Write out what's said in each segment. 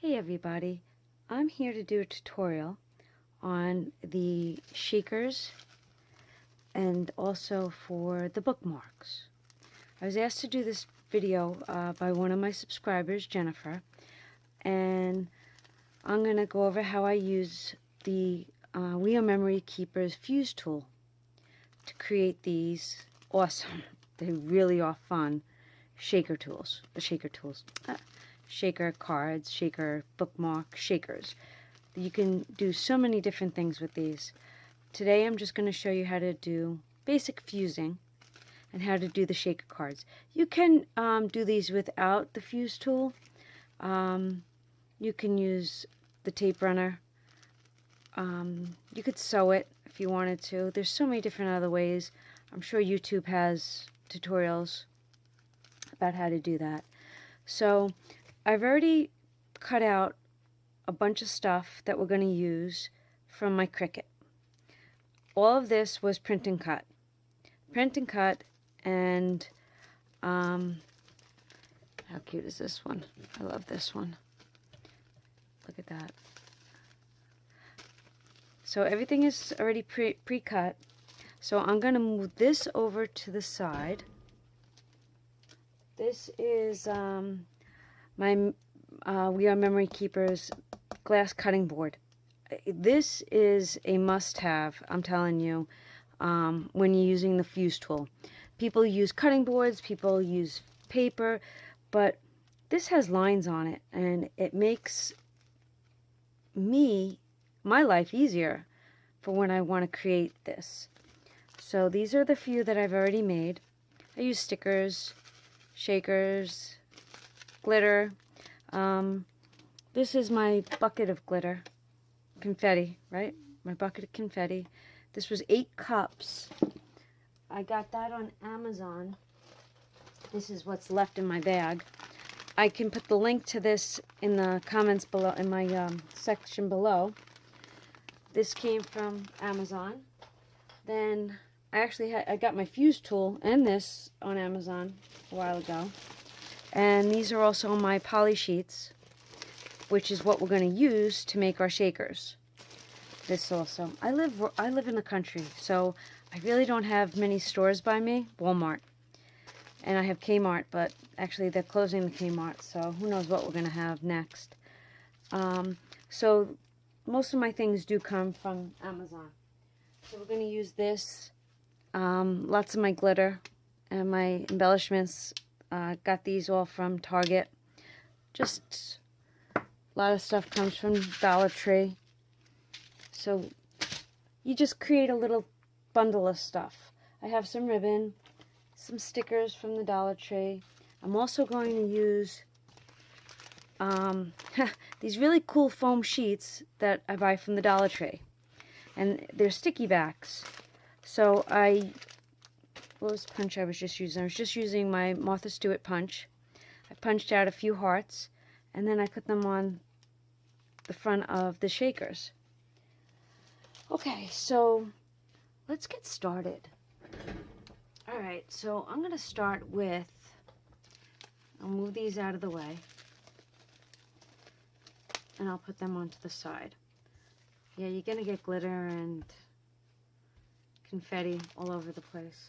Hey everybody, I'm here to do a tutorial on the shakers and also for the bookmarks. I was asked to do this video by one of my subscribers, Jennifer, and I'm going to go over how I use the We Are Memory Keepers fuse tool to create these awesome, they really are fun, shaker cards, shaker bookmark, shakers. You can do so many different things with these. Today I'm just going to show you how to do basic fusing and how to do the shaker cards. You can do these without the fuse tool. You can use the tape runner. You could sew it if you wanted to. There's so many different other ways. I'm sure YouTube has tutorials about how to do that. So I've already cut out a bunch of stuff that we're going to use from my Cricut. All of this was print and cut. And how cute is this one? I love this one. Look at that. So everything is already pre-cut. So I'm going to move this over to the side. This is my We Are Memory Keepers glass cutting board. This is a must-have, I'm telling you, when you're using the fuse tool. People use cutting boards, people use paper, but this has lines on it, and it makes my life easier for when I want to create this. So these are the few that I've already made. I use stickers, shakers, glitter. This is my bucket of glitter. Confetti, right? My bucket of confetti. This was 8 cups. I got that on Amazon. This is what's left in my bag. I can put the link to this in the comments below, in my section below. This came from Amazon. Then I got my fuse tool and this on Amazon a while ago. And these are also my poly sheets, which is what we're going to use to make our shakers. This also. I live in the country, so I really don't have many stores by me. Walmart. And I have Kmart, but actually they're closing the Kmart, so who knows what we're going to have next. So most of my things do come from Amazon. So we're going to use this. Lots of my glitter and my embellishments. Got these all from Target. Just a lot of stuff comes from Dollar Tree. So you just create a little bundle of stuff. I have some ribbon, some stickers from the Dollar Tree. I'm also going to use these really cool foam sheets that I buy from the Dollar Tree. And they're sticky backs. So what was the punch I was just using? I was just using my Martha Stewart punch. I punched out a few hearts, and then I put them on the front of the shakers. Okay, so let's get started. Alright, so I'm going to start with, I'll move these out of the way, and I'll put them onto the side. Yeah, you're going to get glitter and confetti all over the place.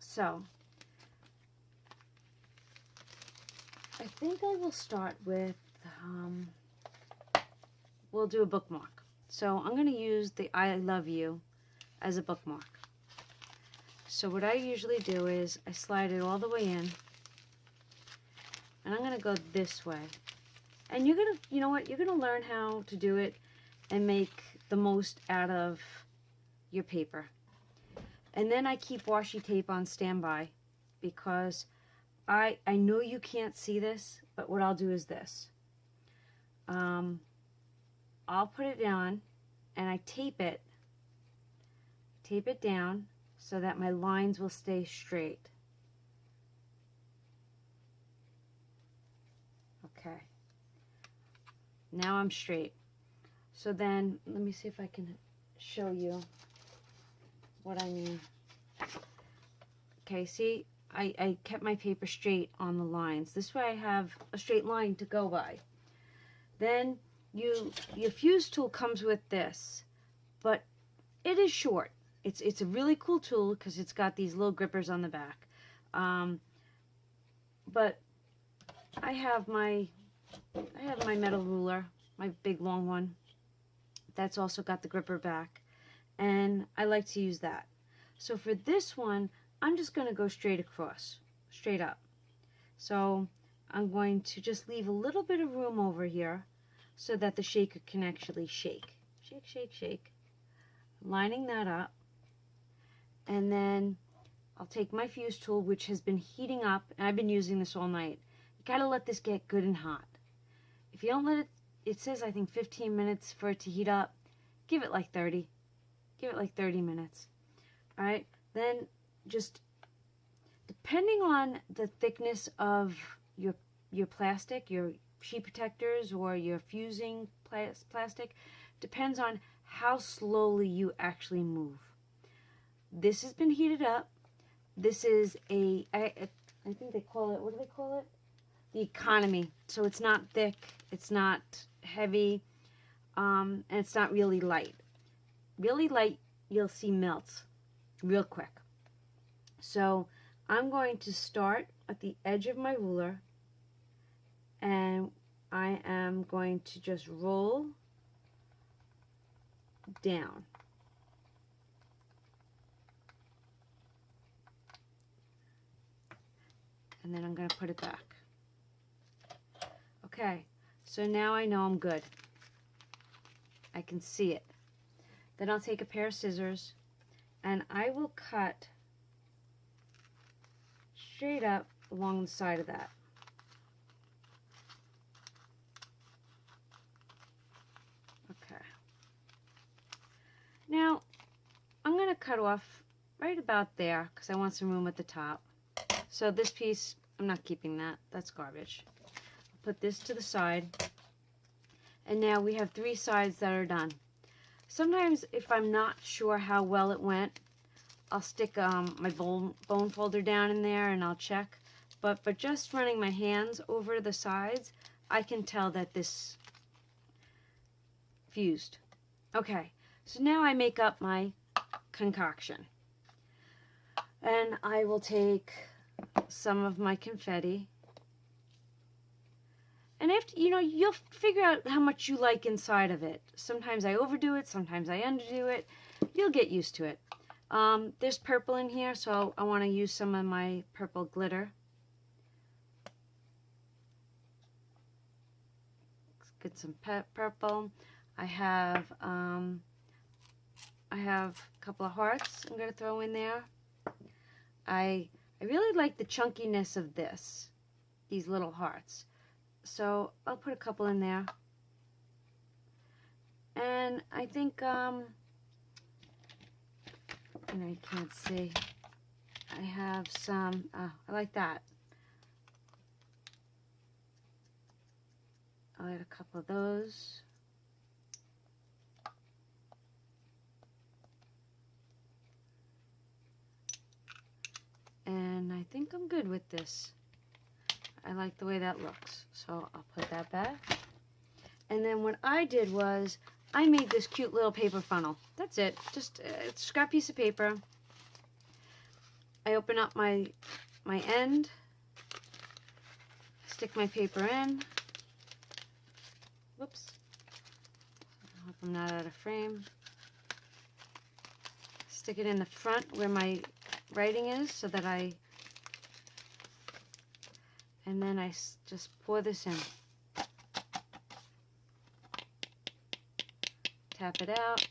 So, I think I will start with, we'll do a bookmark. So I'm going to use the I Love You as a bookmark. So what I usually do is I slide it all the way in, and I'm going to go this way. And you're going to, you know what, you're going to learn how to do it and make the most out of your paper. And then I keep washi tape on standby because I know you can't see this, but what I'll do is this. I'll put it on and I tape it down so that my lines will stay straight. Okay. Now I'm straight. So then, let me see if I can show you what I mean. Okay, see, I kept my paper straight on the lines. This way I have a straight line to go by. Then your fuse tool comes with this, but it is short. It's a really cool tool because it's got these little grippers on the back. But I have my metal ruler, my big long one. That's also got the gripper back, and I like to use that. So for this one, I'm just going to go straight across, straight up. So I'm going to just leave a little bit of room over here so that the shaker can actually shake. Shake, shake, shake. Lining that up. And then I'll take my fuse tool, which has been heating up, and I've been using this all night. You gotta let this get good and hot. If you don't let it, it says I think 15 minutes for it to heat up. Give it like 30. Give it like 30 minutes. All right. Then just depending on the thickness of your plastic, your sheet protectors or your fusing plastic, depends on how slowly you actually move. This has been heated up. This is I think they call it, what do they call it? The economy. So it's not thick, it's not heavy, and it's not really light. Really light, you'll see melts real quick. So I'm going to start at the edge of my ruler, and I am going to just roll down. And then I'm going to put it back. Okay, so now I know I'm good. I can see it. Then I'll take a pair of scissors and I will cut straight up along the side of that. Okay. Now, I'm going to cut off right about there because I want some room at the top. So this piece, I'm not keeping that. That's garbage. I'll put this to the side. And now we have 3 sides that are done. Sometimes if I'm not sure how well it went, I'll stick my bone folder down in there and I'll check. But just running my hands over the sides, I can tell that this fused. Okay, so now I make up my concoction. And I will take some of my confetti. And after, you'll figure out how much you like inside of it. Sometimes I overdo it, sometimes I underdo it. You'll get used to it. There's purple in here, so I want to use some of my purple glitter. Let's get some purple. I have a couple of hearts I'm going to throw in there. I really like the chunkiness of these little hearts. So I'll put a couple in there. And I think, you can't see. I have some, I like that. I'll add a couple of those. And I think I'm good with this. I like the way that looks. So I'll put that back. And then what I did was I made this cute little paper funnel. That's it. Just a scrap piece of paper. I open up my end. Stick my paper in. Whoops. I hope I'm not out of frame. Stick it in the front where my writing is so that and then I just pour this in. Tap it out.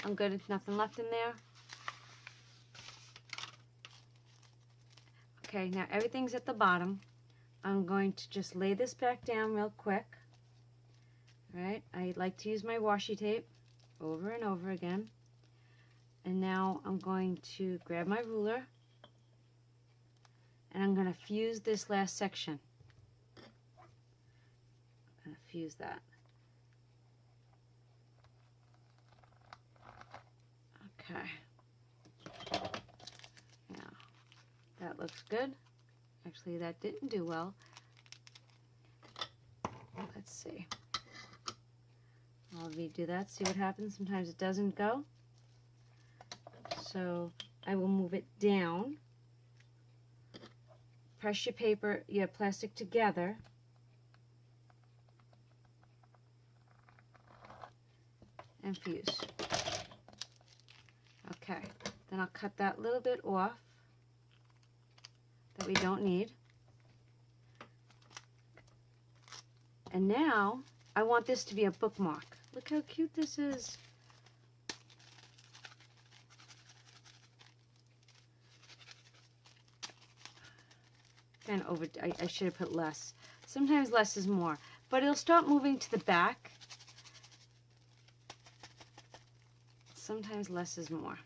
I'm good. Nothing left in there. Okay, now everything's at the bottom. I'm going to just lay this back down real quick. Right, I like to use my washi tape over and over again. And now I'm going to grab my ruler and I'm going to fuse this last section. I'm going to fuse that. looks good. Actually, that didn't do well. Let's see. I'll redo that, see what happens. Sometimes it doesn't go. So I will move it down. Press your paper, your plastic together. And fuse. Okay, then I'll cut that little bit off that we don't need. And now I want this to be a bookmark. Look how cute this is. Kind of over, I should have put less. Sometimes less is more, but it'll start moving to the back. Sometimes less is more.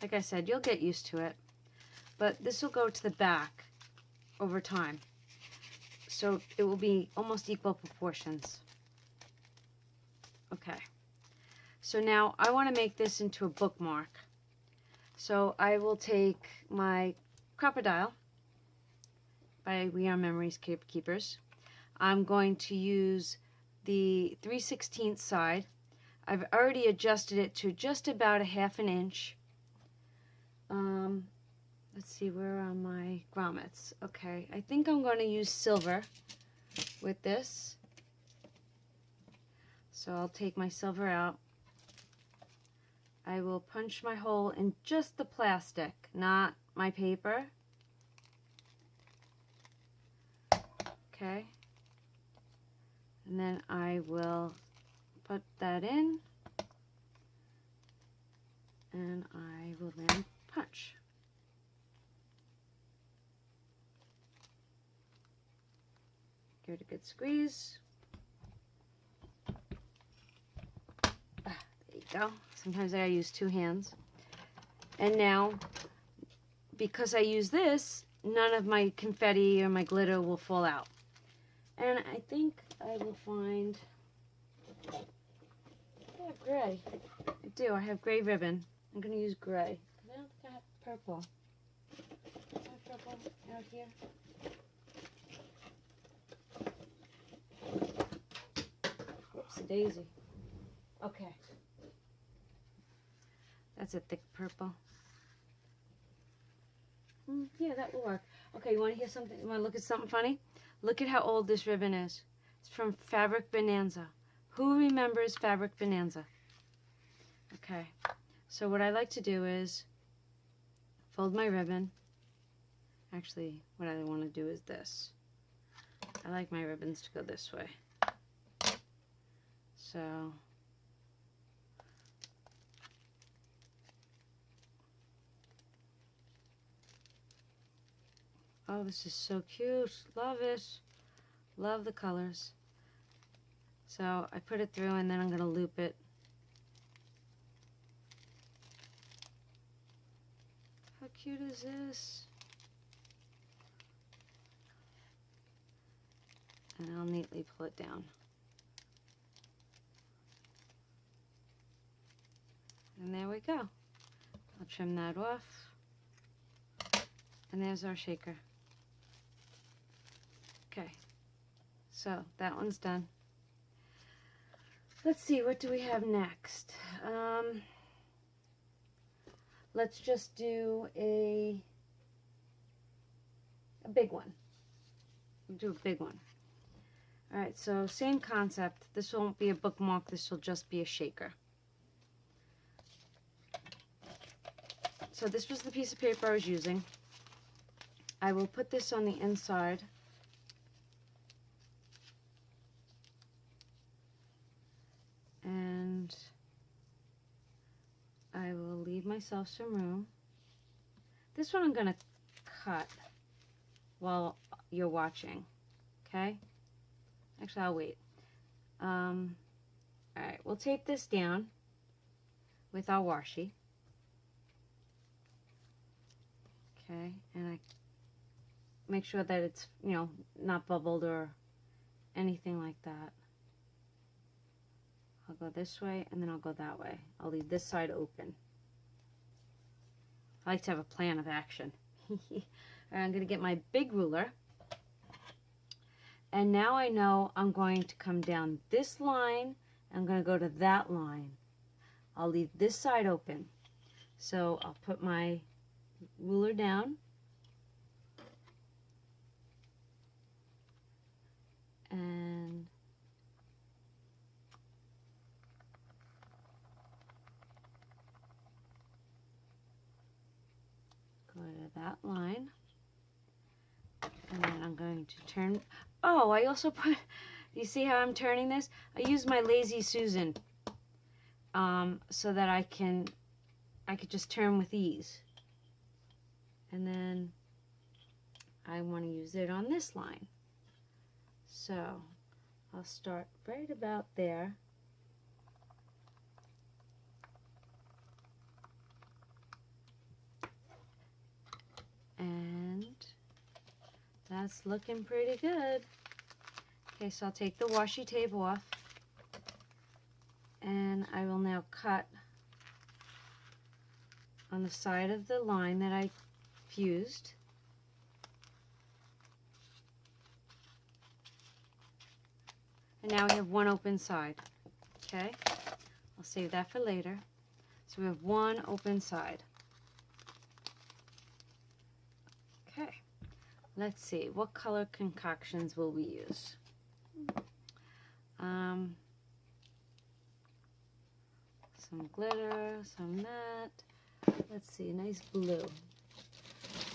Like I said, you'll get used to it, but this will go to the back over time. So it will be almost equal proportions. Okay. So now I want to make this into a bookmark. So I will take my Crop-A-Dile by We Are Memories Keepers. I'm going to use the 3/16 side. I've already adjusted it to just about a ½ inch. Let's see, where are my grommets? Okay, I think I'm going to use silver with this. So I'll take my silver out. I will punch my hole in just the plastic, not my paper. Okay. And then I will put that in. And I will then punch. Give it a good squeeze. There you go. Sometimes I use 2 hands. And now, because I use this, none of my confetti or my glitter will fall out. And I think I will find, I have gray. I do, I have gray ribbon. I'm going to use gray. I don't think I have purple. Do I have purple out here? Whoopsie daisy. Okay. That's a thick purple. Yeah, that will work. Okay, you want to hear something? You want to look at something funny? Look at how old this ribbon is. It's from Fabric Bonanza. Who remembers Fabric Bonanza? Okay, so what I like to do is fold my ribbon. Actually, what I want to do is this. I like my ribbons to go this way. So, oh, this is so cute. Love it. Love the colors. So I put it through and then I'm going to loop it. How cute is this? And I'll neatly pull it down. And there we go. I'll trim that off. And there's our shaker. Okay. So that one's done. Let's see, what do we have next? Let's just do a big one. We'll do a big one. Alright, so same concept. This won't be a bookmark, this will just be a shaker. So this was the piece of paper I was using. I will put this on the inside. And I will leave myself some room. This one I'm going to cut while you're watching, okay? Actually, I'll wait. Alright, we'll tape this down with our washi. Okay, and I make sure that it's, you know, not bubbled or anything like that. I'll go this way and then I'll go that way. I'll leave this side open. I like to have a plan of action. Alright, I'm going to get my big ruler. And now I know I'm going to come down this line. I'm going to go to that line. I'll leave this side open. So I'll put my ruler down. And go to that line. And then I'm going to turn. Oh, I also put, you see how I'm turning this? I use my Lazy Susan so that I could just turn with ease. And then I want to use it on this line. So I'll start right about there. And that's looking pretty good. Okay, so I'll take the washi tape off. And I will now cut on the side of the line that I fused. And now we have one open side. Okay, I'll save that for later. So we have one open side. Okay, let's see, what color concoctions will we use? Some glitter, some that. Let's see, nice blue.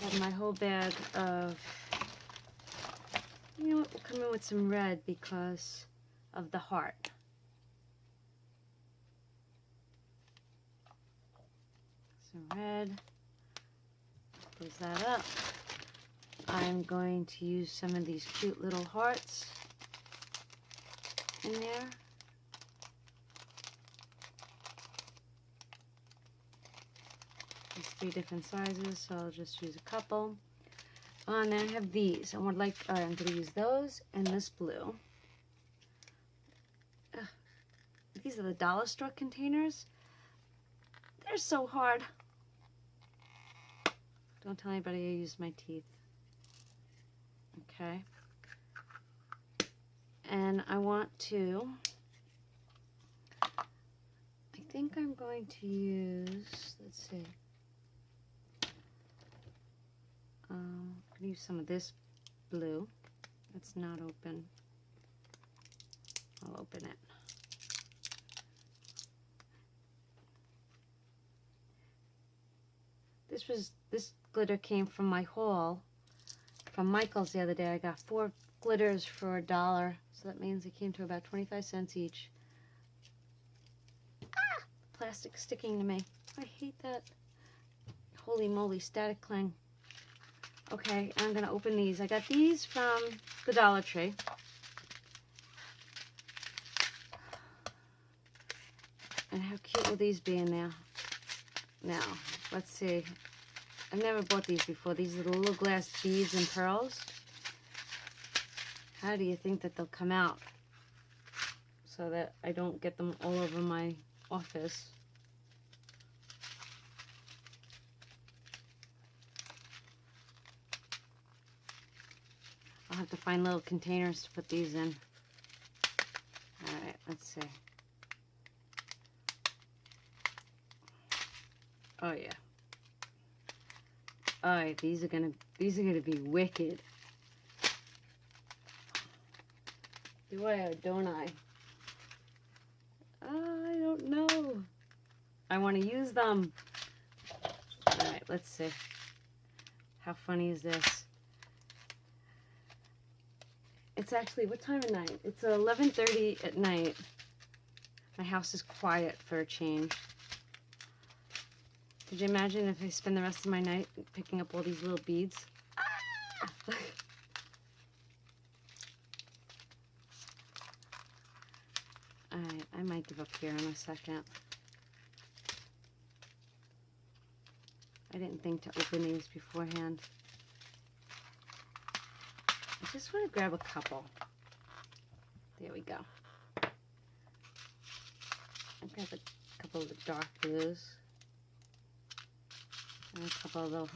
I have my whole bag of, you know what, we'll come in with some red because of the heart. Some red. Close that up. I'm going to use some of these cute little hearts in there. There's 3 different sizes, so I'll just use a couple. And then I have these. I'm going to use those and this blue. These are the dollar store containers. They're so hard. Don't tell anybody I use my teeth. Okay. And I want to, I think I'm going to use, let's see. I'm going to use some of this blue. It's not open. I'll open it. This glitter came from my haul from Michael's the other day. I got 4 glitters for $1, so that means it came to about 25 cents each. Ah! Plastic sticking to me. I hate that. Holy moly, static cling. Okay, I'm gonna open these. I got these from the Dollar Tree. And how cute will these be in there? Now, let's see. I've never bought these before. These are the little glass beads and pearls. How do you think that they'll come out so that I don't get them all over my office? I'll have to find little containers to put these in. Alright, let's see. Oh yeah. Alright, these are gonna be wicked. Do I or don't I? I don't know. I want to use them. Alright, let's see. How funny is this? It's actually, what time of night? It's 11:30 at night. My house is quiet for a change. Could you imagine if I spend the rest of my night picking up all these little beads? Ah! Alright, I might give up here in a second. I didn't think to open these beforehand. I just want to grab a couple. There we go. I've got a couple of the dark blues. And a couple of the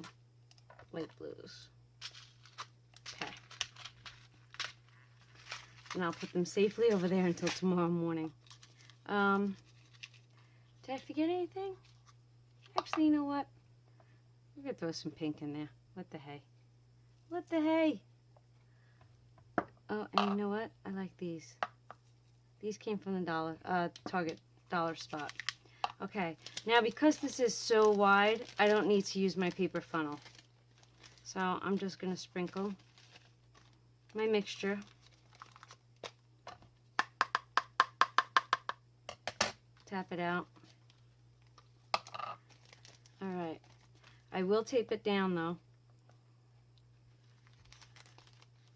light blues. Okay. And I'll put them safely over there until tomorrow morning. Did I forget anything? Actually, you know what? We're going to throw some pink in there. What the hey? What the hey? Oh, and you know what? I like these. These came from the Target dollar spot. Okay, now because this is so wide, I don't need to use my paper funnel. So I'm just going to sprinkle my mixture. Tap it out. Alright, I will tape it down though,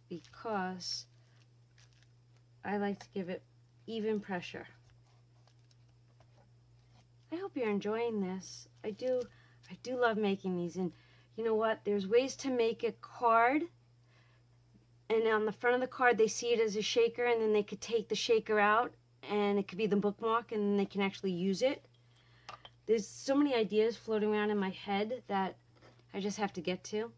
because I like to give it even pressure. I hope you're enjoying this. I do love making these, and you know what? There's ways to make a card, and on the front of the card they see it as a shaker, and then they could take the shaker out, and it could be the bookmark, and then they can actually use it. There's so many ideas floating around in my head that I just have to get to.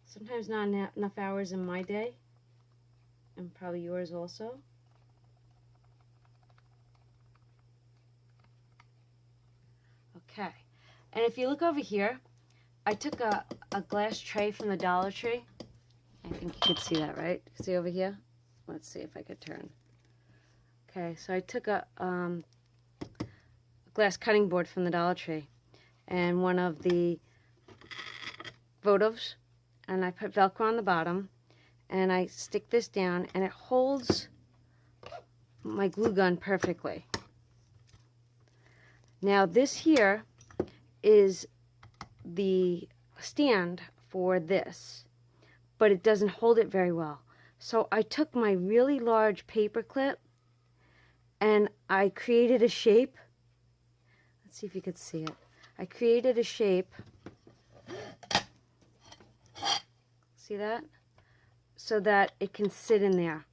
Sometimes not enough hours in my day, and probably yours also. Okay, and if you look over here, I took a glass tray from the Dollar Tree. I think you could see that, right? See over here? Let's see if I could turn. Okay, so I took a glass cutting board from the Dollar Tree and one of the votives, and I put Velcro on the bottom, and I stick this down, and it holds my glue gun perfectly. Now this here is the stand for this, but it doesn't hold it very well. So I took my really large paper clip and I created a shape. Let's see if you could see it. I created a shape. See that? So that it can sit in there.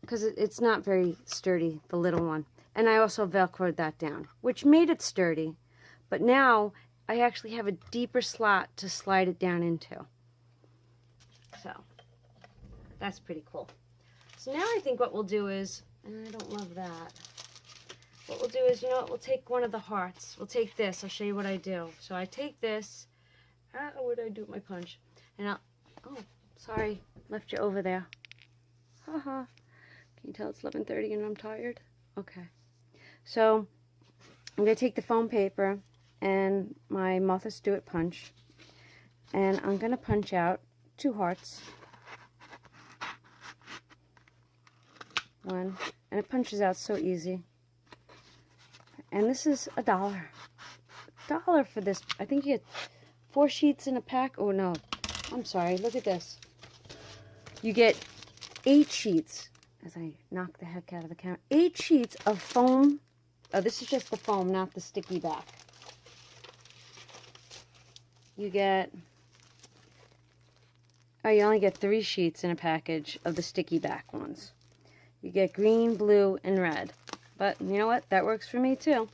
Because it's not very sturdy, the little one. And I also Velcroed that down, which made it sturdy. But now I actually have a deeper slot to slide it down into. So that's pretty cool. So now I think what we'll do is, and I don't love that. What we'll do is, you know what, we'll take one of the hearts. We'll take this. I'll show you what I do. So I take this. What did I do with my punch? And I'll, oh, sorry, left you over there. Haha. Can you tell it's 11:30 and I'm tired? Okay. So I'm going to take the foam paper and my Martha Stewart punch, and I'm going to punch out 2 hearts. One, and it punches out so easy. And this is $1. $1 for this. I think you get 4 sheets in a pack. Oh no, I'm sorry. Look at this. You get 8 sheets. As I knock the heck out of the camera, 8 sheets of foam. Oh, this is just the foam, not the sticky back. You get, oh, you only get 3 sheets in a package of the sticky back ones. You get green, blue, and red. But you know what? That works for me too.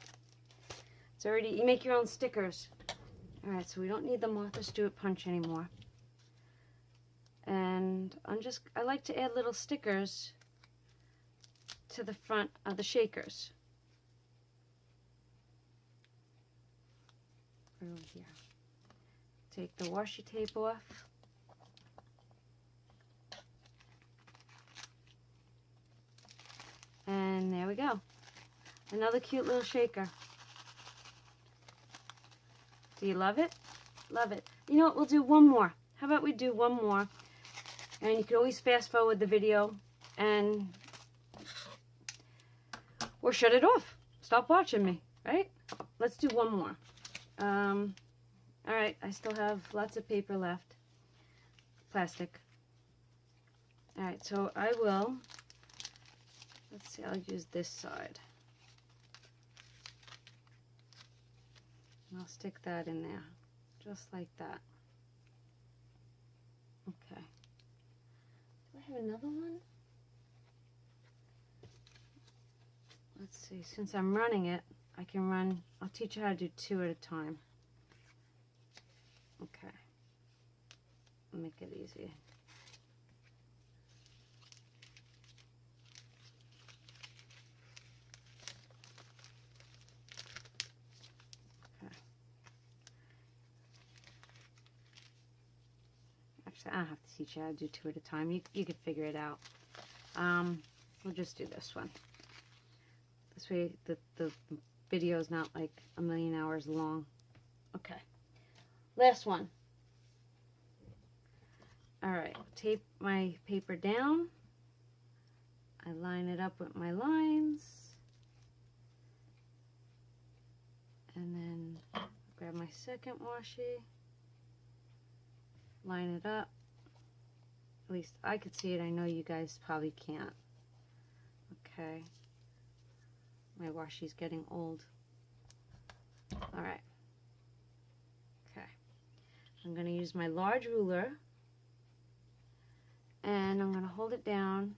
It's already, you make your own stickers. Alright, so we don't need the Martha Stewart punch anymore. And I like to add little stickers to the front of the shakers. Over here. Take the washi tape off. And there we go. Another cute little shaker. Do you love it? Love it. You know what? We'll do one more. How about we do one more? And you can always fast forward the video and or shut it off. Stop watching me, right? Let's do one more. Alright, I still have lots of paper left. Plastic. Alright, so I will, let's see, I'll use this side. And I'll stick that in there, just like that. Okay. Do I have another one? Let's see, since I'm running it, I can run, I'll teach you how to do 2 at a time. Okay. I'll make it easy. Okay. Actually, I don't have to teach you how to do 2 at a time. You can figure it out. We'll just do this one. This way the video is not like a million hours long. Okay. Last one. Alright, tape my paper down. I line it up with my lines. And then grab my second washi. Line it up. At least I could see it. I know you guys probably can't. Okay. My washi's getting old. Alright. Okay. I'm going to use my large ruler. And I'm going to hold it down.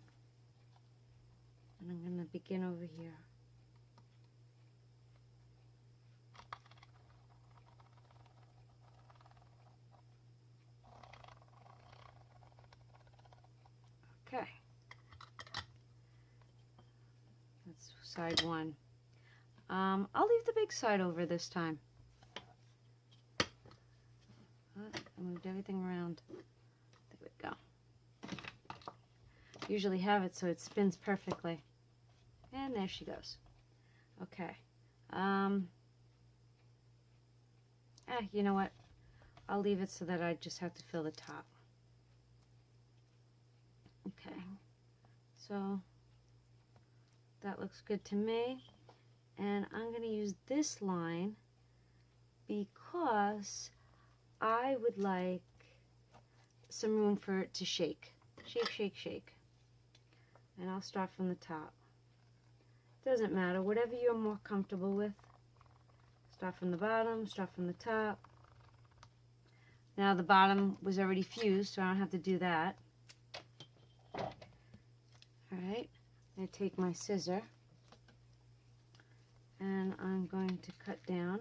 And I'm going to begin over here. Okay. That's side one. I'll leave the big side over this time. I moved everything around. There we go. Usually have it so it spins perfectly. And there she goes. Okay. You know what? I'll leave it so that I just have to fill the top. Okay. So that looks good to me. And I'm going to use this line because I would like some room for it to shake. Shake, shake, shake. And I'll start from the top. Doesn't matter, whatever you're more comfortable with. Start from the bottom, start from the top. Now the bottom was already fused, so I don't have to do that. Alright, I'm going to take my scissor and I'm going to cut down.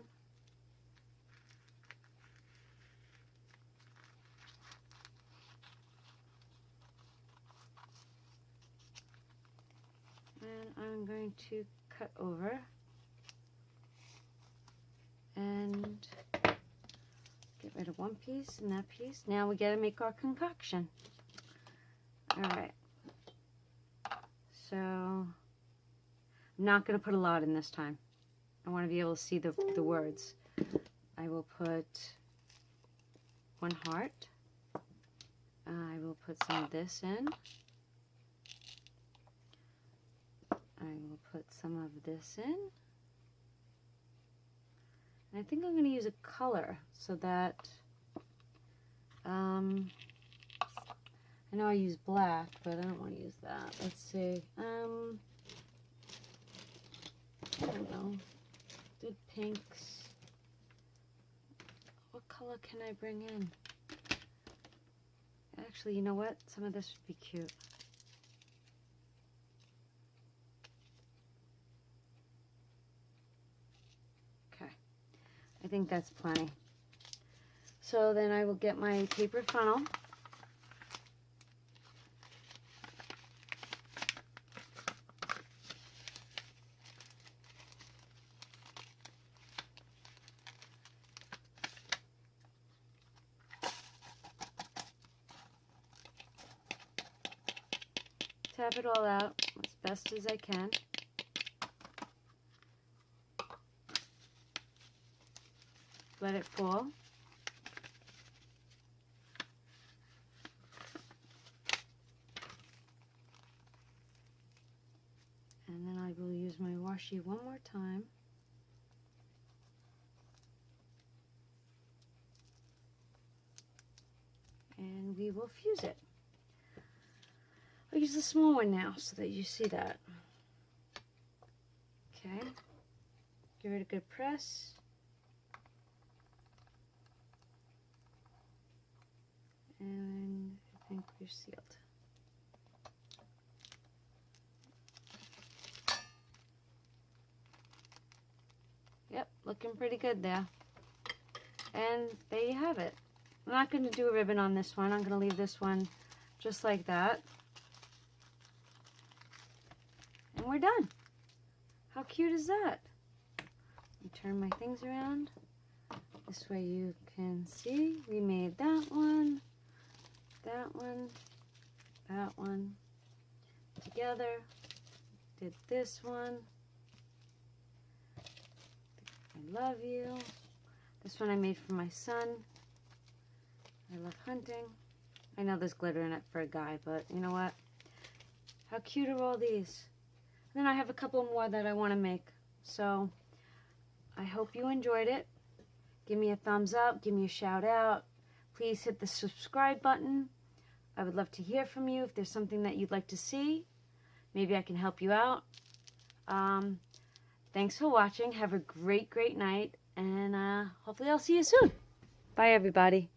And I'm going to cut over and get rid of one piece and that piece. Now we got to make our concoction. Alright. So I'm not going to put a lot in this time. I want to be able to see the words. I will put one heart. I will put some of this in. I will put some of this in. And I think I'm going to use a color so that, I know I use black, but I don't want to use that. Let's see. I don't know. Good pinks. What color can I bring in? Actually, you know what? Some of this would be cute. Okay. I think that's plenty. So then I will get my paper funnel. Tap it all out as best as I can. Let it fall. And then I will use my washi one more time. And we will fuse it. I'll use the small one now so that you see that. Okay. Give it a good press. And I think we're sealed. looking pretty good there. And there you have it. I'm not going to do a ribbon on this one. I'm going to leave this one just like that. And we're done. How cute is that? Let me turn my things around. This way you can see we made that one, that one, that one together. Did this one. I love you. This one I made for my son. I love hunting. I know there's glitter in it for a guy, but you know what? How cute are all these? And then I have a couple more that I want to make. So I hope you enjoyed it. Give me a thumbs up. Give me a shout out. Please hit the subscribe button. I would love to hear from you if there's something that you'd like to see. Maybe I can help you out. Thanks for watching. Have a great, great night. And hopefully I'll see you soon. Bye, everybody.